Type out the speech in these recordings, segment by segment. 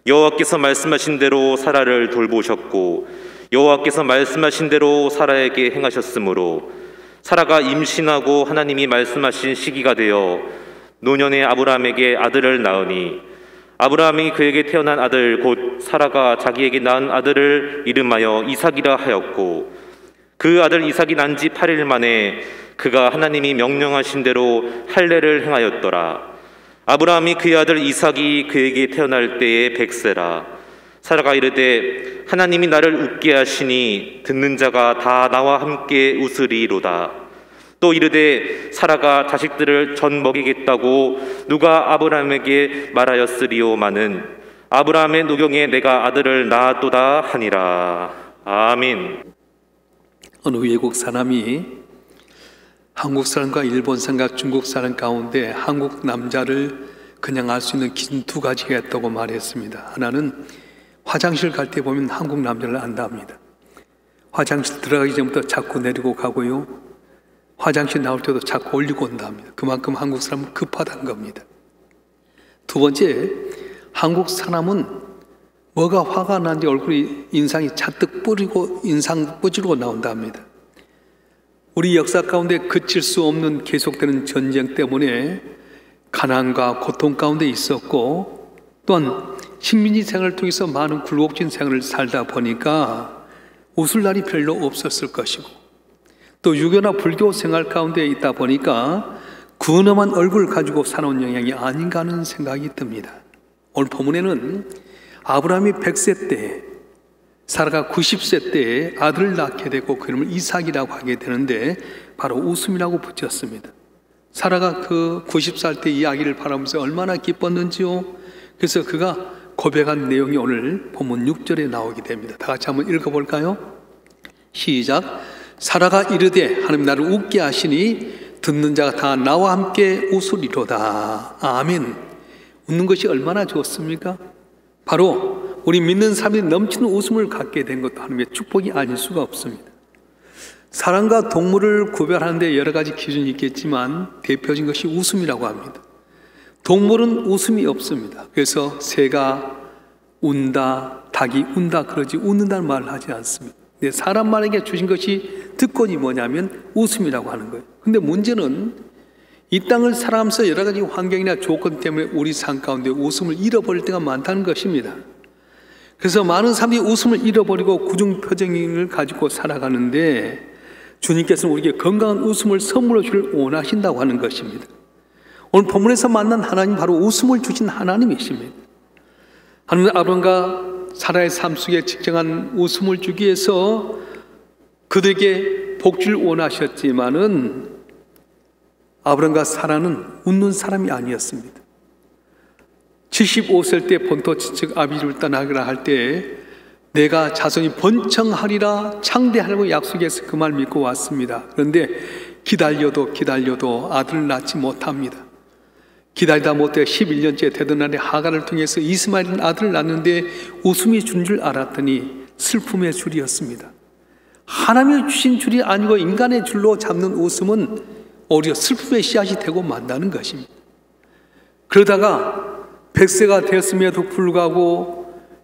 여호와께서 말씀하신 대로 사라를 돌보셨고 여호와께서 말씀하신 대로 사라에게 행하셨으므로 사라가 임신하고 하나님이 말씀하신 시기가 되어 노년의 아브라함에게 아들을 낳으니 아브라함이 그에게 태어난 아들 곧 사라가 자기에게 낳은 아들을 이름하여 이삭이라 하였고 그 아들 이삭이 난 지 8일 만에 그가 하나님이 명령하신 대로 할례를 행하였더라. 아브라함이 그의 아들 이삭이 그에게 태어날 때에 100세라. 사라가 이르되 하나님이 나를 웃게 하시니 듣는 자가 다 나와 함께 웃으리로다. 또 이르되 사라가 자식들을 전 먹이겠다고 누가 아브라함에게 말하였으리오마는 아브라함의 노경에 내가 아들을 낳았도다 하니라. 아멘. 어느 외국 사람이 한국 사람과 일본 사람과 중국 사람 가운데 한국 남자를 그냥 알 수 있는 기준 두 가지가 있다고 말했습니다. 하나는 화장실 갈 때 보면 한국 남자를 안답니다. 화장실 들어가기 전부터 자꾸 내리고 가고요, 화장실 나올 때도 자꾸 올리고 온답니다. 그만큼 한국 사람은 급하다는 겁니다. 두 번째, 한국 사람은 뭐가 화가 난지 얼굴이 인상이 잔뜩 뿌리고 인상 뿌지르고 나온답니다. 우리 역사 가운데 그칠 수 없는 계속되는 전쟁 때문에 가난과 고통 가운데 있었고, 또한 식민지 생활을 통해서 많은 굴곡진 생활을 살다 보니까 웃을 날이 별로 없었을 것이고, 또 유교나 불교 생활 가운데 있다 보니까 근엄한 얼굴을 가지고 살아온 영향이 아닌가 하는 생각이 듭니다. 오늘 본문에는 아브라함이 100세 때, 사라가 90세 때에 아들을 낳게 되고 그 이름을 이삭이라고 하게 되는데 바로 웃음이라고 붙였습니다. 사라가 그 90살 때 이 아기를 바라보면서 얼마나 기뻤는지요. 그래서 그가 고백한 내용이 오늘 본문 6절에 나오게 됩니다. 다 같이 한번 읽어볼까요? 시작. 사라가 이르되 하나님 나를 웃게 하시니 듣는 자가 다 나와 함께 웃으리로다. 아멘. 웃는 것이 얼마나 좋습니까? 바로 우리 믿는 사람들이 넘치는 웃음을 갖게 된 것도 하나님의 축복이 아닐 수가 없습니다. 사람과 동물을 구별하는 데 여러 가지 기준이 있겠지만 대표적인 것이 웃음이라고 합니다. 동물은 웃음이 없습니다. 그래서 새가 운다, 닭이 운다 그러지 웃는다는 말을 하지 않습니다. 근데 사람만에게 주신 것이 특권이 뭐냐면 웃음이라고 하는 거예요. 근데 문제는 이 땅을 살아가면서 여러 가지 환경이나 조건 때문에 우리 삶 가운데 웃음을 잃어버릴 때가 많다는 것입니다. 그래서 많은 사람들이 웃음을 잃어버리고 구중표정을 가지고 살아가는데 주님께서는 우리에게 건강한 웃음을 선물로 주길 원하신다고 하는 것입니다. 오늘 본문에서 만난 하나님 바로 웃음을 주신 하나님이십니다. 하나님은 아브라함과 사라의 삶 속에 직정한 웃음을 주기 위해서 그들에게 복주를 원하셨지만은 아브라함과 사라는 웃는 사람이 아니었습니다. 75세 때 본토 친척 아비를 떠나기라 할 때 내가 자손이 번창하리라 창대하라고 약속해서 그 말 믿고 왔습니다. 그런데 기다려도 아들을 낳지 못합니다. 기다리다 못해 11년째 되던 날에 하갈을 통해서 이스마엘은 아들을 낳는데 웃음이 준 줄 알았더니 슬픔의 줄이었습니다. 하나님이 주신 줄이 아니고 인간의 줄로 잡는 웃음은 오히려 슬픔의 씨앗이 되고 만다는 것입니다. 그러다가 100세가 되었음에도 불구하고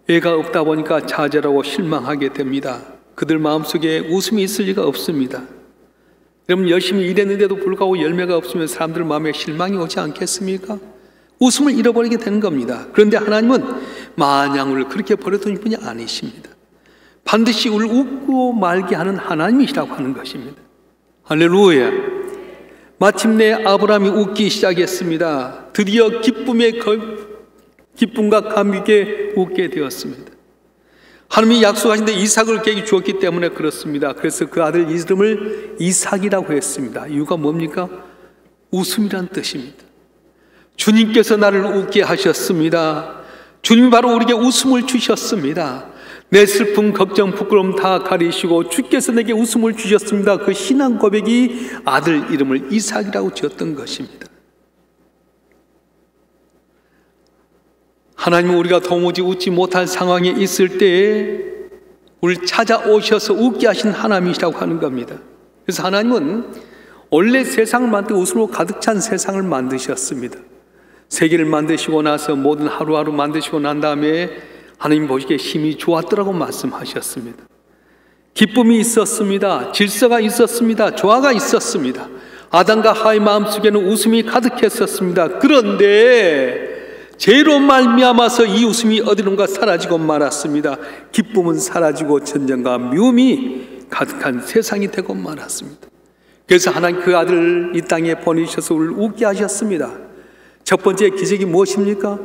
애가 없다 보니까 좌절하고 실망하게 됩니다. 그들 마음속에 웃음이 있을 리가 없습니다. 여러분, 열심히 일했는데도 불구하고 열매가 없으면 사람들 마음에 실망이 오지 않겠습니까? 웃음을 잃어버리게 되는 겁니다. 그런데 하나님은 마냥 우리를 그렇게 버려둔 분이 아니십니다. 반드시 우리를 웃고 말게 하는 하나님이시라고 하는 것입니다. 할렐루야. 마침내 아브라함이 웃기 시작했습니다. 드디어 기쁨과 감격에 웃게 되었습니다. 하나님이 약속하신 데 이삭을 계획 주었기 때문에 그렇습니다. 그래서 그 아들 이름을 이삭이라고 했습니다. 이유가 뭡니까? 웃음이란 뜻입니다. 주님께서 나를 웃게 하셨습니다. 주님이 바로 우리에게 웃음을 주셨습니다. 내 슬픔, 걱정, 부끄러움 다 가리시고 주께서 내게 웃음을 주셨습니다. 그 신앙 고백이 아들 이름을 이삭이라고 지었던 것입니다. 하나님은 우리가 도무지 웃지 못할 상황에 있을 때에 우리를 찾아오셔서 웃게 하신 하나님이시라고 하는 겁니다. 그래서 하나님은 원래 세상을 만들고 웃음으로 가득 찬 세상을 만드셨습니다. 세계를 만드시고 나서 모든 하루하루 만드시고 난 다음에 하나님 보시기에 힘이 좋았더라고 말씀하셨습니다. 기쁨이 있었습니다. 질서가 있었습니다. 조화가 있었습니다. 아담과 하와의 마음속에는 웃음이 가득했었습니다. 그런데 죄로 말미암아서 이 웃음이 어디론가 사라지고 말았습니다. 기쁨은 사라지고 전쟁과 미움이 가득한 세상이 되고 말았습니다. 그래서 하나님 그 아들을 이 땅에 보내셔서 우리를 웃게 하셨습니다. 첫 번째 기적이 무엇입니까?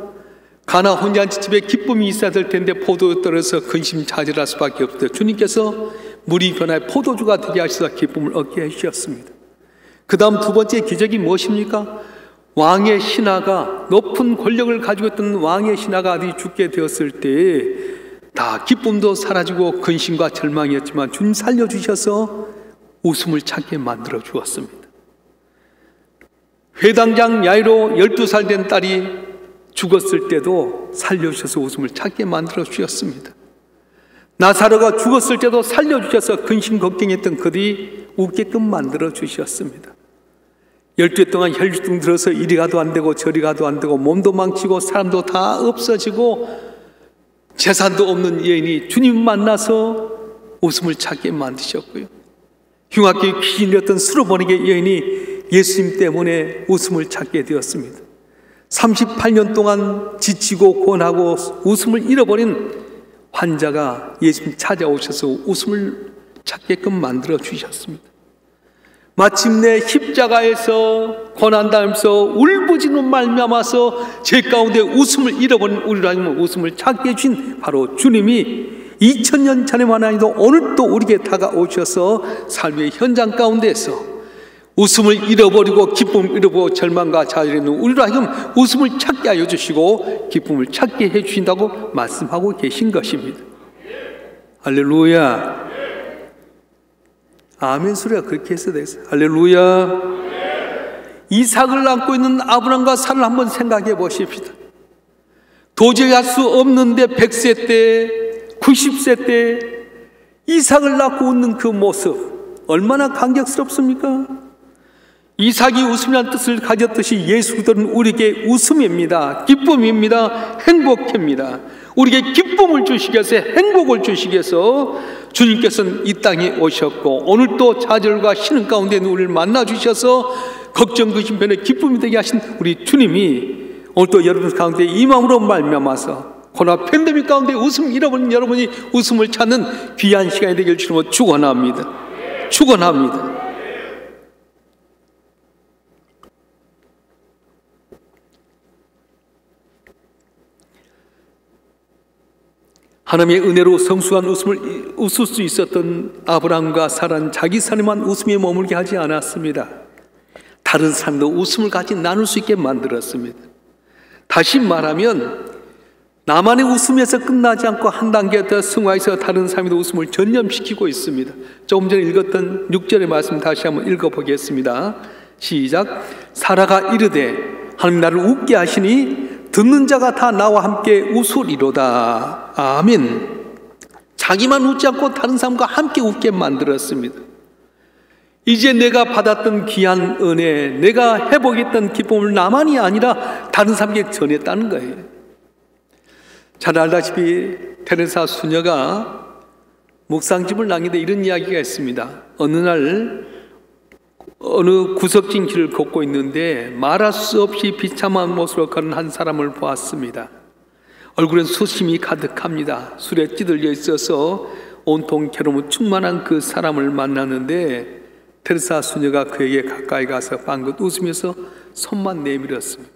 가나 혼잔치 집에 기쁨이 있어야 될 텐데 포도에 떨어서 근심자질할 수밖에 없어요. 주님께서 물이 변하여 포도주가 되게 하셔서 기쁨을 얻게 해주셨습니다. 그 다음 두 번째 기적이 무엇입니까? 왕의 신하가, 높은 권력을 가지고 있던 왕의 신하가 아들이 죽게 되었을 때 다 기쁨도 사라지고 근심과 절망이었지만 주님 살려주셔서 웃음을 찾게 만들어 주었습니다. 회당장 야이로 12살 된 딸이 죽었을 때도 살려주셔서 웃음을 찾게 만들어 주셨습니다. 나사로가 죽었을 때도 살려주셔서 근심 걱정했던 그들이 웃게끔 만들어 주셨습니다. 12해 동안 혈류증 들어서 이리 가도 안 되고 저리 가도 안 되고 몸도 망치고 사람도 다 없어지고 재산도 없는 여인이 주님 만나서 웃음을 찾게 만드셨고요. 흉악하게 귀신이었던 수로보니게 여인이 예수님 때문에 웃음을 찾게 되었습니다. 38년 동안 지치고 고난하고 웃음을 잃어버린 환자가 예수님 찾아오셔서 웃음을 찾게끔 만들어 주셨습니다. 마침내 십자가에서 고난당하면서 울부짖는 말미암아서 제 가운데 웃음을 잃어버린 우리를 하나님은 웃음을 찾게 해주신 바로 주님이 2000년 전에만 아니도 오늘 또 우리에게 다가오셔서 삶의 현장 가운데에서 웃음을 잃어버리고 기쁨을 잃어버리고 절망과 좌절에 있는 우리로 하여금 웃음을 찾게 하여 주시고 기쁨을 찾게 해 주신다고 말씀하고 계신 것입니다. 할렐루야. 아멘 소리가 그렇게 해서 됐어요. 할렐루야. 이삭을 안고 있는 아브람과 사라를 한번 생각해 보십시다. 도저히 할 수 없는데 100세 때 90세 때 이삭을 낳고 웃는 그 모습 얼마나 감격스럽습니까? 이삭이 웃음이라는 뜻을 가졌듯이 예수들은 우리에게 웃음입니다. 기쁨입니다. 행복입니다. 우리에게 기쁨을 주시기 위해서 행복을 주시기 위해서 주님께서는 이 땅에 오셨고 오늘 또 좌절과 신음 가운데 있는 우리를 만나 주셔서 걱정 근심변에 기쁨이 되게 하신 우리 주님이 오늘 또 여러분 가운데 이 마음으로 말미암아서 코로나 팬데믹 가운데 웃음 잃어버린 여러분이 웃음을 찾는 귀한 시간이 되길 주님으로 축원합니다. 축원합니다. 하나님의 은혜로 성숙한 웃음을 웃을 수 있었던 아브라함과 사라는 자기 삶에만 웃음에 머물게 하지 않았습니다. 다른 사람도 웃음을 같이 나눌 수 있게 만들었습니다. 다시 말하면 나만의 웃음에서 끝나지 않고 한 단계 더 승화해서 다른 사람의 웃음을 전염시키고 있습니다. 조금 전에 읽었던 6절의 말씀 다시 한번 읽어보겠습니다. 시작. 사라가 이르되 하나님 나를 웃게 하시니 듣는 자가 다 나와 함께 웃으리로다. 아멘. 자기만 웃지 않고 다른 사람과 함께 웃게 만들었습니다. 이제 내가 받았던 귀한 은혜, 내가 회복했던 기쁨을 나만이 아니라 다른 사람에게 전했다는 거예요. 잘 알다시피 테레사 수녀가 묵상집을 남기는데 이런 이야기가 있습니다. 어느 날 어느 구석진 길을 걷고 있는데 말할 수 없이 비참한 모습으로 걷는 한 사람을 보았습니다. 얼굴엔 수심이 가득합니다. 술에 찌들려 있어서 온통 괴로움을 충만한 그 사람을 만났는데 테레사 수녀가 그에게 가까이 가서 방긋 웃으면서 손만 내밀었습니다.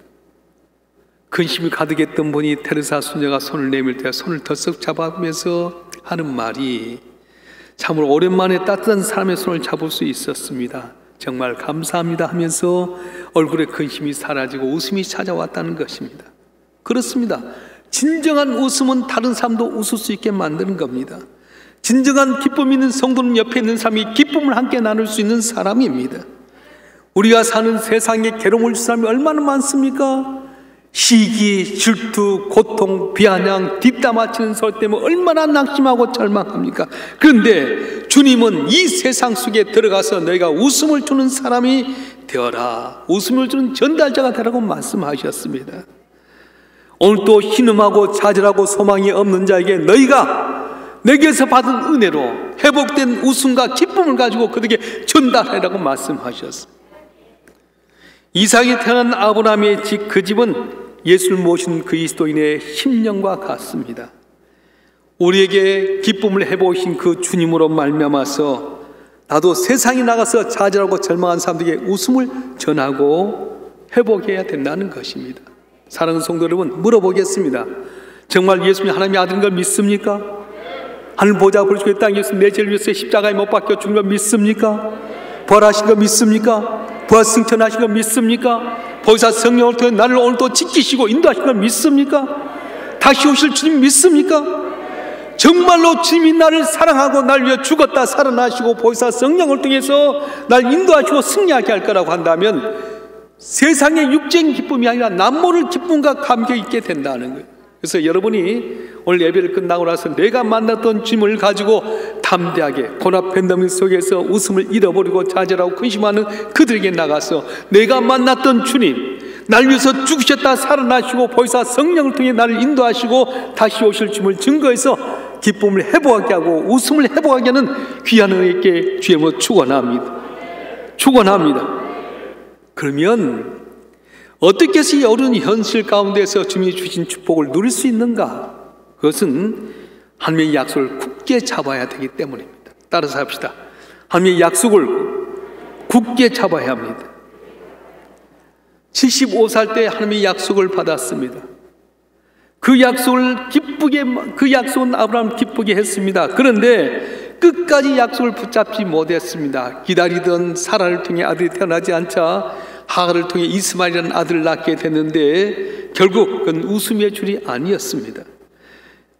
근심이 가득했던 분이 테레사 수녀가 손을 내밀 때 손을 덜썩 잡아보면서 하는 말이 참으로 오랜만에 따뜻한 사람의 손을 잡을 수 있었습니다. 정말 감사합니다 하면서 얼굴에 근심이 사라지고 웃음이 찾아왔다는 것입니다. 그렇습니다. 진정한 웃음은 다른 사람도 웃을 수 있게 만드는 겁니다. 진정한 기쁨 있는 성도는 옆에 있는 사람이 기쁨을 함께 나눌 수 있는 사람입니다. 우리가 사는 세상에 괴로움을 줄 사람이 얼마나 많습니까? 시기, 질투, 고통, 비아냥, 뒷담화치는 소리 때문에 얼마나 낙심하고 절망합니까? 그런데 주님은 이 세상 속에 들어가서 너희가 웃음을 주는 사람이 되어라, 웃음을 주는 전달자가 되라고 말씀하셨습니다. 오늘도 신음하고 좌절하고 소망이 없는 자에게 너희가 내게서 받은 은혜로 회복된 웃음과 기쁨을 가지고 그들에게 전달하라고 말씀하셨습니다. 이삭이 태어난 아브라함의 집, 그 집은 예수를 모신 그리스도인의 심령과 같습니다. 우리에게 기쁨을 해보신 그 주님으로 말미암아서 나도 세상에 나가서 좌절하고 절망한 사람들에게 웃음을 전하고 회복해야 된다는 것입니다. 사랑하는 성도 여러분, 물어보겠습니다. 정말 예수님이 하나님의 아들인 걸 믿습니까? 하늘 보좌 부르시고 땅에 예수 내 죄를 위해서 십자가에 못 박혀 죽은 걸 믿습니까? 부활하신 거 믿습니까? 부활 승천하신 거 믿습니까? 보혜사 성령을 통해 나를 오늘도 지키시고 인도하신 걸 믿습니까? 다시 오실 주님 믿습니까? 정말로 주님이 나를 사랑하고 날 위해 죽었다 살아나시고 보혜사 성령을 통해서 날 인도하시고 승리하게 할 거라고 한다면 세상의 육적인 기쁨이 아니라 남모를 기쁨과 감격이 있게 된다는 거예요. 그래서 여러분이 오늘 예배를 끝나고 나서 내가 만났던 주님을 가지고 담대하게 고난 팬데믹 속에서 웃음을 잃어버리고 좌절하고 근심하는 그들에게 나가서 내가 만났던 주님, 날 위해서 죽으셨다 살아나시고 보혜사 성령을 통해 나를 인도하시고 다시 오실 주님을 증거해서 기쁨을 회복하게 하고 웃음을 회복하게 하는 귀한 은혜께 주님으로 축원합니다. 축원합니다. 그러면 어떻게 해서 이 어려운 현실 가운데서 주님이 주신 축복을 누릴 수 있는가? 그것은 하나님의 약속을 굳게 잡아야 되기 때문입니다. 따라서 합시다. 하나님의 약속을 굳게 잡아야 합니다. 75살 때 하나님의 약속을 받았습니다. 그 약속은 아브라함을 기쁘게 했습니다. 그런데 끝까지 약속을 붙잡지 못했습니다. 기다리던 사라를 통해 아들이 태어나지 않자 하갈을 통해 이스마엘이라는 아들을 낳게 됐는데 결국 그건 웃음의 줄이 아니었습니다.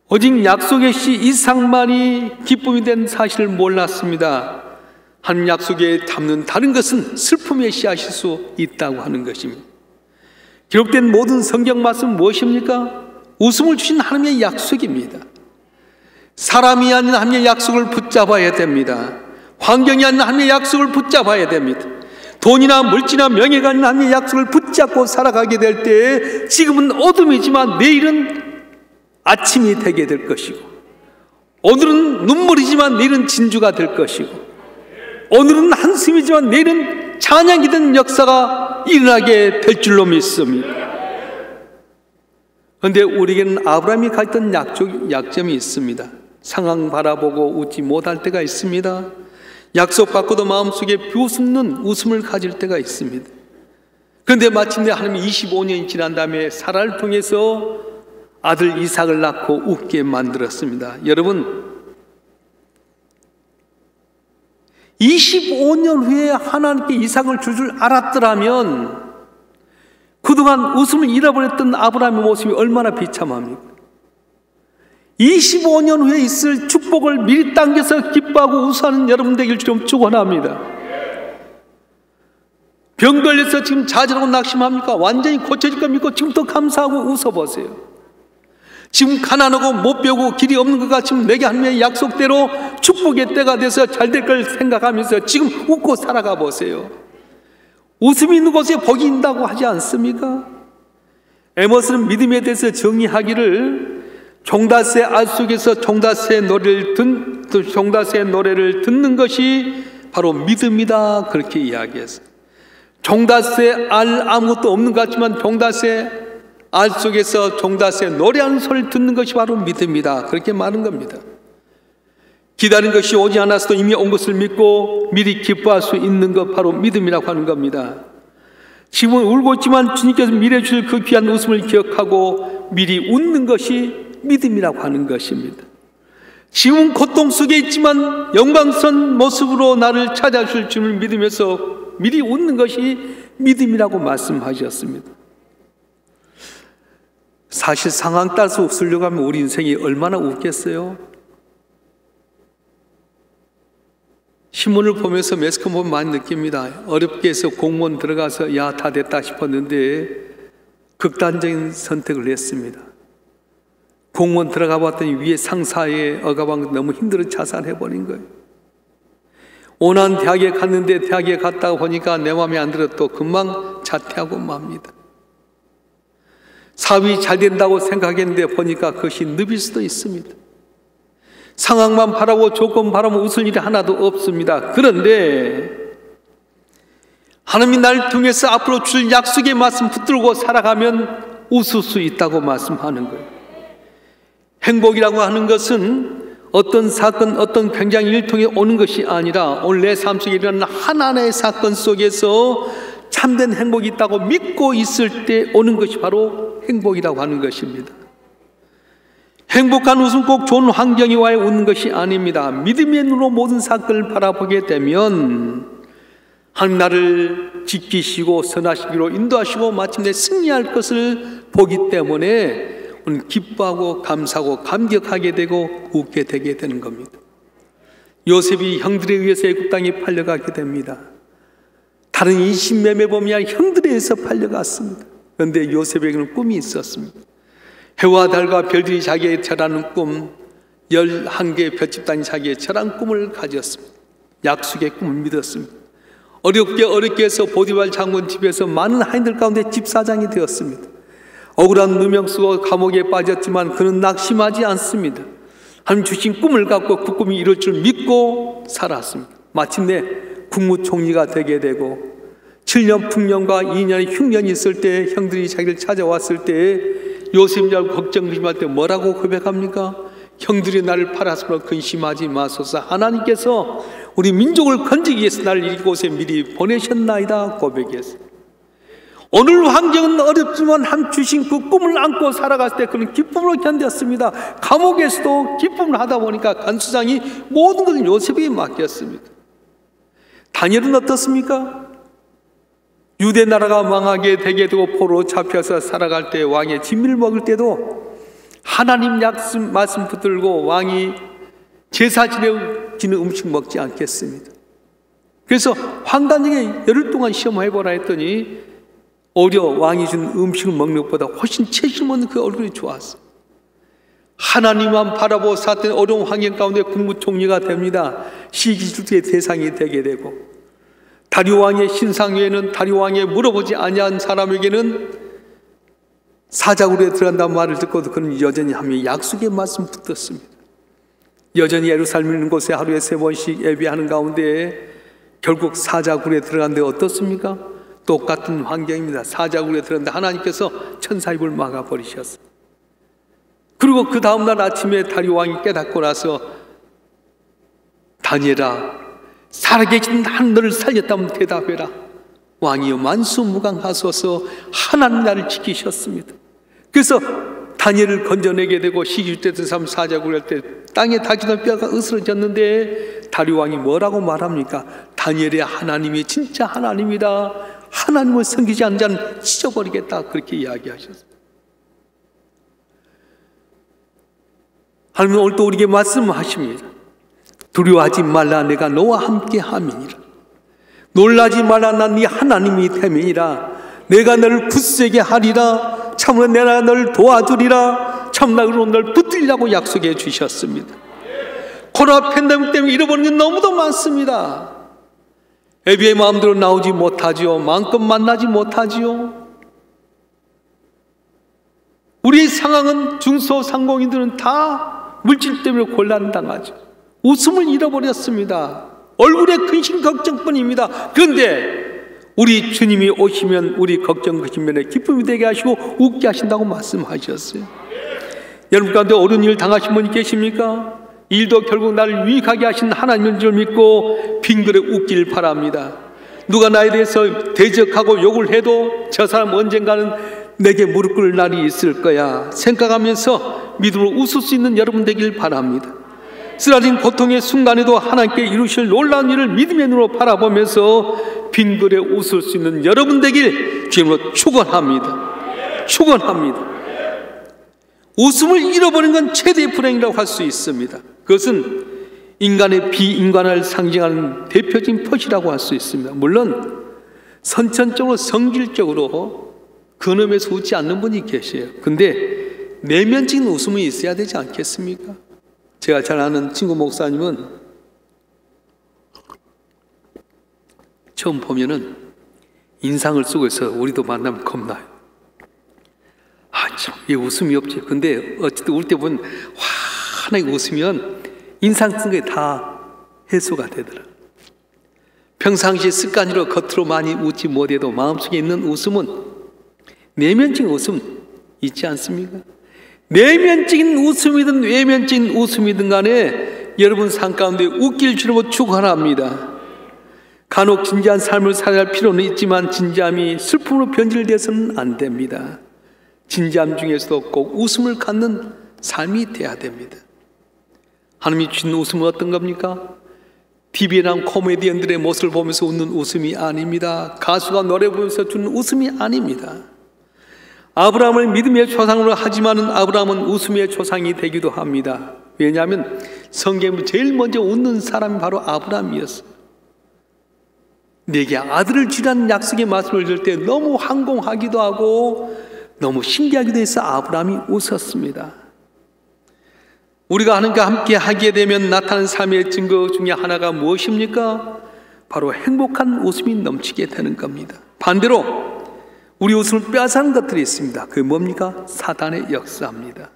오직 약속의 씨 이삭만이 기쁨이 된 사실을 몰랐습니다. 하나님 약속에 담는 다른 것은 슬픔의 씨앗일 수 있다고 하는 것입니다. 기록된 모든 성경 말씀은 무엇입니까? 웃음을 주신 하나님의 약속입니다. 사람이 아닌 하나님의 약속을 붙잡아야 됩니다. 환경이 아닌 하나님의 약속을 붙잡아야 됩니다. 돈이나 물질이나 명예가 아닌 하나님의 약속을 붙잡고 살아가게 될 때 지금은 어둠이지만 내일은 아침이 되게 될 것이고, 오늘은 눈물이지만 내일은 진주가 될 것이고, 오늘은 한숨이지만 내일은 찬양이 되는 역사가 일어나게 될 줄로 믿습니다. 그런데 우리에게는 아브라함이 가졌던 약점이 있습니다. 상황 바라보고 웃지 못할 때가 있습니다. 약속받고도 마음속에 비웃는 웃음을 가질 때가 있습니다. 그런데 마침내 하나님이 25년이 지난 다음에 사라를 통해서 아들 이삭을 낳고 웃게 만들었습니다. 여러분, 25년 후에 하나님께 이삭을 줄 줄 알았더라면 그동안 웃음을 잃어버렸던 아브라함의 모습이 얼마나 비참합니까? 25년 후에 있을 축복을 미리 당겨서 기뻐하고 웃어하는 여러분 되길 좀 축원합니다. 병 걸려서 지금 좌절하고 낙심합니까? 완전히 고쳐질 거 믿고 지금부터 감사하고 웃어보세요. 지금 가난하고 못 배우고 길이 없는 것 같지만 내게 하나님의 약속대로 축복의 때가 돼서 잘 될 걸 생각하면서 지금 웃고 살아가 보세요. 웃음이 있는 곳에 복이 있다고 하지 않습니까? 에머스는 믿음에 대해서 정의하기를 종다스의 알 속에서 종다스의 노래를 듣는 것이 바로 믿음이다, 그렇게 이야기했어요. 종다스의 알 아무것도 없는 것 같지만 종다스의 알 속에서 종다스의 노래하는 소리를 듣는 것이 바로 믿음이다, 그렇게 말한 겁니다. 기다린 것이 오지 않았어도 이미 온 것을 믿고 미리 기뻐할 수 있는 것, 바로 믿음이라고 하는 겁니다. 지금은 울고 있지만 주님께서 미래 주실 그 귀한 웃음을 기억하고 미리 웃는 것이 믿음이라고 하는 것입니다. 지금은 고통 속에 있지만 영광스러운 모습으로 나를 찾아주실 주님을 믿으면서 미리 웃는 것이 믿음이라고 말씀하셨습니다. 사실 상황 따라서 웃으려고 하면 우리 인생이 얼마나 웃겠어요? 신문을 보면서 매스컴 보면 많이 느낍니다. 어렵게 해서 공무원 들어가서 야, 다 됐다 싶었는데 극단적인 선택을 했습니다. 공무원 들어가 봤더니 위에 상사의 억압한 너무 힘들어 자살해버린 거예요. 오난 대학에 갔는데 대학에 갔다가 보니까 내 마음에 안 들어 또 금방 자퇴하고 맙니다. 사업이 잘 된다고 생각했는데 보니까 그것이 늪일 수도 있습니다. 상황만 바라고 조건 바라면 웃을 일이 하나도 없습니다. 그런데 하나님이 날 통해서 앞으로 줄 약속의 말씀 붙들고 살아가면 웃을 수 있다고 말씀하는 거예요. 행복이라고 하는 것은 어떤 사건, 어떤 굉장한 일을 통해 오는 것이 아니라 오늘 내 삶 속에 일어나는 하나하나의 사건 속에서 참된 행복이 있다고 믿고 있을 때 오는 것이 바로 행복이라고 하는 것입니다. 행복한 웃음 꼭 좋은 환경이 와야 웃는 것이 아닙니다. 믿음의 눈으로 모든 사건을 바라보게 되면 하나님 나를 지키시고 선하시기로 인도하시고 마침내 승리할 것을 보기 때문에 우리는 기뻐하고 감사하고 감격하게 되고 웃게 되게 되는 겁니다. 요셉이 형들에 의해서 애굽 땅에 팔려가게 됩니다. 다른 인신매매범이야 형들에 의해서 팔려갔습니다. 그런데 요셉에게는 꿈이 있었습니다. 해와 달과 별들이 자기의 절하는 꿈, 11개의 별집단이 자기의 절한 꿈을 가졌습니다. 약속의 꿈을 믿었습니다. 어렵게 해서 보디발 장군 집에서 많은 하인들 가운데 집사장이 되었습니다. 억울한 누명 쓰고 감옥에 빠졌지만 그는 낙심하지 않습니다. 하나님 주신 꿈을 갖고 그 꿈이 이룰 줄 믿고 살았습니다. 마침내 국무총리가 되게 되고 7년 풍년과 2년의 흉년이 있을 때 형들이 자기를 찾아왔을 때 요셉이 알고 걱정심할 때 뭐라고 고백합니까? 형들이 나를 팔았으므로 근심하지 마소서. 하나님께서 우리 민족을 건지기 위해서 나를 이곳에 미리 보내셨나이다 고백했어요. 오늘 환경은 어렵지만 한 주신 그 꿈을 안고 살아갔을 때 그는 기쁨으로 견뎠습니다. 감옥에서도 기쁨을 하다 보니까 간수장이 모든 것을 요셉에게 맡겼습니다. 다니엘은 어떻습니까? 유대 나라가 망하게 되게 되고 포로 잡혀서 살아갈 때 왕의 진미를 먹을 때도 하나님 약속 말씀 붙들고 왕이 제사 지내지는 음식 먹지 않겠습니다. 그래서 황단에게 열흘 동안 시험해보라 했더니 오히려 왕이 준 음식을 먹는 것보다 훨씬 채심 없는 그 얼굴이 좋았어요. 하나님만 바라보고 살았던 어려운 환경 가운데 국무총리가 됩니다. 시기질투의 대상이 되게 되고 다리오 왕의 신상 외에는 다리오 왕에 물어보지 아니한 사람에게는 사자굴에 들어간다는 말을 듣고도 그는 여전히 하며 약속의 말씀 붙었습니다. 여전히 예루살렘 있는 곳에 하루에 3번씩 예배하는 가운데 결국 사자굴에 들어간데 어떻습니까? 똑같은 환경입니다. 사자굴에 들어갔는데 하나님께서 천사의 입을 막아버리셨어요. 그리고 그 다음날 아침에 다리오 왕이 깨닫고 나서 다니엘아 살아계신 하늘을 살렸다면 대답해라. 왕이여 만수무강하소서. 하나님 나를 지키셨습니다. 그래서 다니엘을 건져내게 되고 시기주대 삶 사자굴 할 때 땅에 닥치던 뼈가 으스러졌는데 다리오 왕이 뭐라고 말합니까? 다니엘의 하나님이 진짜 하나님이다. 하나님을 섬기지 않는 자는 찢어버리겠다. 그렇게 이야기하셨어요. 하나님은 오늘 또 우리에게 말씀하십니다. 두려워하지 말라. 내가 너와 함께 함이니라. 놀라지 말라. 난 네 하나님이 됨이니라. 내가 너를 굳세게 하리라. 참으로 내가 너를 도와주리라. 참나그로 너를 붙들리라고 약속해 주셨습니다. 코로나 팬데믹 때문에 잃어버린 게 너무도 많습니다. 애비의 마음대로 나오지 못하지요. 마음껏 만나지 못하지요. 우리의 상황은 중소상공인들은 다 물질 때문에 곤란당하죠. 웃음을 잃어버렸습니다. 얼굴에 근심 걱정뿐입니다. 그런데 우리 주님이 오시면 우리 걱정 근심면에 기쁨이 되게 하시고 웃게 하신다고 말씀하셨어요. 여러분 가운데 옳은 일 당하신 분이 계십니까? 일도 결국 나를 유익하게 하신 하나님인 줄 믿고 빙그레 웃길 바랍니다. 누가 나에 대해서 대적하고 욕을 해도 저 사람 언젠가는 내게 무릎 꿇을 날이 있을 거야 생각하면서 믿음으로 웃을 수 있는 여러분 되길 바랍니다. 쓰라진 고통의 순간에도 하나님께 이루실 놀라운 일을 믿음의 눈으로 바라보면서 빙그레 웃을 수 있는 여러분 되길 주님으로 축원합니다. 축원합니다. 웃음을 잃어버린 건 최대의 불행이라고 할 수 있습니다. 그것은 인간의 비인간을 상징하는 대표적인 표시라고 할 수 있습니다. 물론 선천적으로 성질적으로 근엄해서 웃지 않는 분이 계세요. 근데 내면적인 웃음이 있어야 되지 않겠습니까? 제가 잘 아는 친구 목사님은 처음 보면은 인상을 쓰고 있어. 우리도 만나면 겁나요. 참, 왜 웃음이 없지? 근데 어쨌든 울 때 보면 환하게 웃으면 인상 쓴 게 다 해소가 되더라. 평상시 습관으로 겉으로 많이 웃지 못해도 마음속에 있는 웃음은, 내면적인 웃음 있지 않습니까? 내면적인 웃음이든 외면적인 웃음이든 간에 여러분 삶 가운데 웃길 줄로 축원합니다. 간혹 진지한 삶을 살아야 할 필요는 있지만 진지함이 슬픔으로 변질돼서는 안 됩니다. 진지함 중에서도 꼭 웃음을 갖는 삶이 돼야 됩니다. 하나님이 주신 웃음은 어떤 겁니까? TV나 코미디언들의 모습을 보면서 웃는 웃음이 아닙니다. 가수가 노래 부르면서 주는 웃음이 아닙니다. 아브라함을 믿음의 조상으로 하지만은 아브라함은 웃음의 조상이 되기도 합니다. 왜냐하면 성경에 제일 먼저 웃는 사람이 바로 아브라함이었어요. 내게 아들을 주라는 약속의 말씀을 들을 때 너무 황공하기도 하고 너무 신기하기도 해서 아브라함이 웃었습니다. 우리가 하나님과 함께 하게 되면 나타나는 삶의 증거 중에 하나가 무엇입니까? 바로 행복한 웃음이 넘치게 되는 겁니다. 반대로 우리 웃음을 빼앗아는 것들이 있습니다. 그게 뭡니까? 사단의 역사입니다.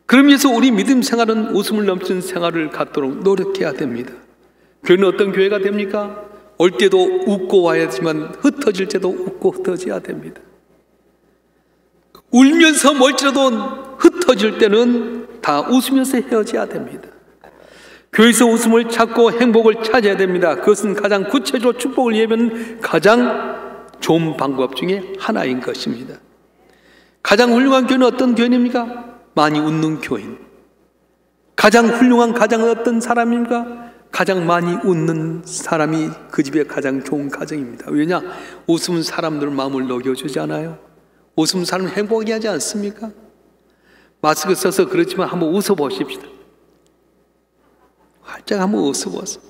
그러면서 우리 믿음 생활은 웃음을 넘치는 생활을 갖도록 노력해야 됩니다. 교회는 어떤 교회가 됩니까? 올 때도 웃고 와야지만 흩어질 때도 웃고 흩어져야 됩니다. 울면서 멀지라도 흩어질 때는 다 웃으면서 헤어져야 됩니다. 교회에서 웃음을 찾고 행복을 찾아야 됩니다. 그것은 가장 구체적으로 축복을 예배하는 가장 좋은 방법 중에 하나인 것입니다. 가장 훌륭한 교회는 어떤 교회입니까? 많이 웃는 교인. 가장 훌륭한 가정은 어떤 사람입니까? 가장 많이 웃는 사람이 그 집의 가장 좋은 가정입니다. 왜냐? 웃음은 사람들 마음을 녹여주잖아요. 웃음 사람 행복하게 하지 않습니까? 마스크 써서 그렇지만 한번 웃어보십시다. 활짝 한번 웃어보세요.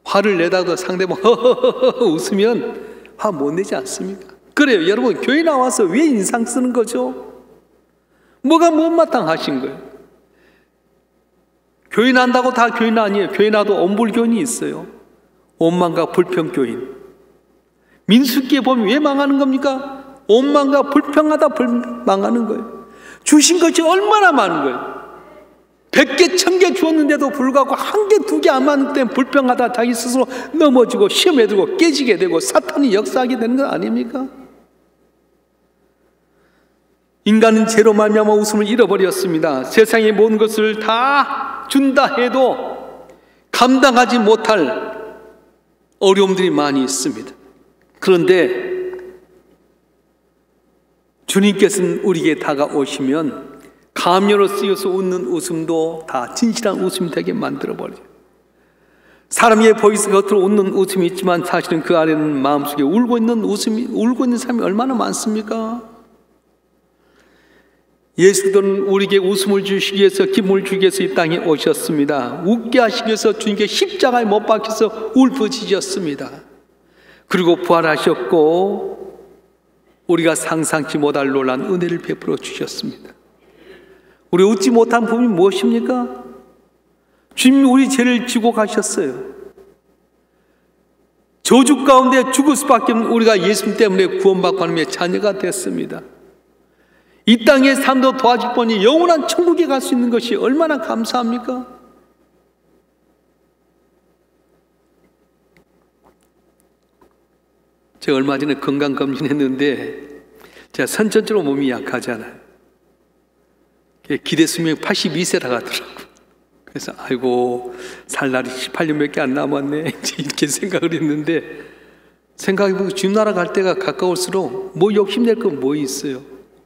화를 내다가 상대방 웃으면 화 못 내지 않습니까? 그래요. 여러분 교회 나와서 왜 인상 쓰는 거죠? 뭐가 못마땅하신 거예요? 교회 난다고 다 교인 아니에요. 교회 나도 엄불교인이 있어요. 원망과 불평교인. 민수기에 보면 왜 망하는 겁니까? 원망과 불평하다 망하는 거예요. 주신 것이 얼마나 많은 거예요. 100개, 1000개 주었는데도 불구하고 한 개, 두 개 안 맞는 때문에 불평하다 자기 스스로 넘어지고 시험에 들고 깨지게 되고 사탄이 역사하게 되는 거 아닙니까? 인간은 죄로 말미암아 웃음을 잃어버렸습니다. 세상의 모든 것을 다 준다 해도 감당하지 못할 어려움들이 많이 있습니다. 그런데 주님께서는 우리에게 다가오시면 가면으로 쓰여서 웃는 웃음도 다 진실한 웃음이 되게 만들어버려요. 사람의 보이스 겉으로 웃는 웃음이 있지만 사실은 그 안에는 마음속에 울고 있는 사람이 얼마나 많습니까? 예수님은 우리에게 웃음을 주시기 위해서, 기쁨을 주기 위해서 이 땅에 오셨습니다. 웃게 하시기 위해서 주님께 십자가에 못 박혀서 울부짖으셨습니다. 그리고 부활하셨고 우리가 상상치 못할 놀라운 은혜를 베풀어 주셨습니다. 우리 웃지 못한 부분이 무엇입니까? 주님이 우리 죄를 지고 가셨어요. 저주 가운데 죽을 수밖에 없는 우리가 예수님 때문에 구원받고 하나님의 자녀가 됐습니다. 이 땅의 삶도 도와줄 뻔히 영원한 천국에 갈 수 있는 것이 얼마나 감사합니까? 제가 얼마 전에 건강검진했는데 제가 선천적으로 몸이 약하잖아요. 기대 수명이 82세라고 하더라고요. 그래서 아이고 살 날이 18년밖에 안 남았네 이렇게 생각을 했는데, 생각해보면 주님 나라 갈 때가 가까울수록 뭐 욕심낼 건 뭐 있어요?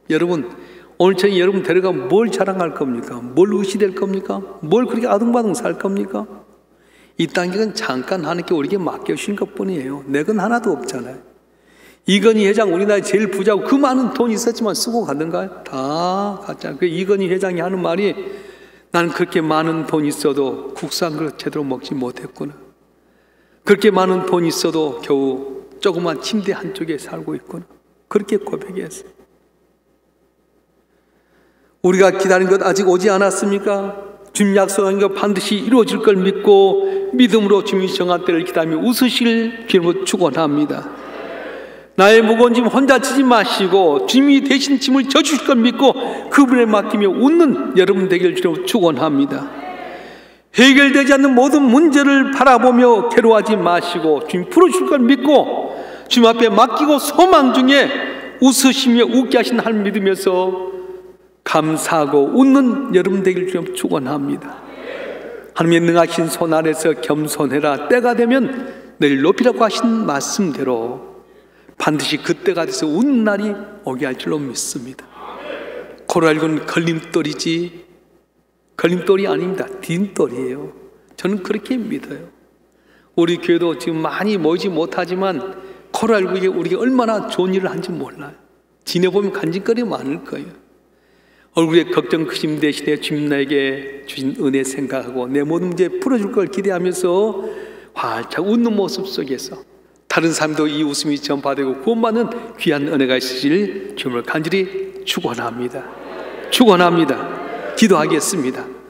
여러분 오늘 저녁에 여러분 데려가면 뭘 자랑할 겁니까? 뭘 의시될 겁니까? 뭘 그렇게 아둥바둥 살 겁니까? 이 땅은 잠깐 하나님께 우리에게 맡겨주신 것뿐이에요. 내 건 하나도 없잖아요. 이건희 회장 우리나라에 제일 부자고 그 많은 돈이 있었지만 쓰고 가던가요? 다 갔잖아요. 그 이건희 회장이 하는 말이, 나는 그렇게 많은 돈이 있어도 국산 그릇 제대로 먹지 못했구나. 그렇게 많은 돈이 있어도 겨우 조그만 침대 한쪽에 살고 있구나. 그렇게 고백했어요. 우리가 기다린 것 아직 오지 않았습니까? 주님 약속한 것 반드시 이루어질 걸 믿고 믿음으로 주님이 정한 때를 기다리며 웃으실 주님으로 축원합니다. 나의 무거운 짐 혼자 지지 마시고 주님이 대신 짐을 져주실 걸 믿고 그분에 맡기며 웃는 여러분 되길 주님으로 축원합니다. 해결되지 않는 모든 문제를 바라보며 괴로워하지 마시고 주님 풀어줄 걸 믿고 주님 앞에 맡기고 소망 중에 웃으시며 웃게 하신 하나님 믿으면서 감사하고 웃는 여러분 되길 주님 축원합니다. 하나님의 능하신 손 아래서 겸손해라. 때가 되면 늘 높이라고 하신 말씀대로 반드시 그때가 돼서 웃는 날이 오게 할 줄로 믿습니다. 코로나19는 걸림돌이지 걸림돌이 아닙니다. 딘돌이에요. 저는 그렇게 믿어요. 우리 교회도 지금 많이 모이지 못하지만 코로나19에 우리가 얼마나 좋은 일을 한지 몰라요. 지내보면 간직거리 많을 거예요. 얼굴에 걱정 크심 대신에 주님 나에게 주신 은혜 생각하고 내 모든 문제 풀어줄 걸 기대하면서 활짝 웃는 모습 속에서 다른 사람도 이 웃음이 전파되고 구원받는 귀한 은혜가 있으실 주님을 간절히 축원합니다. 축원합니다. 기도하겠습니다.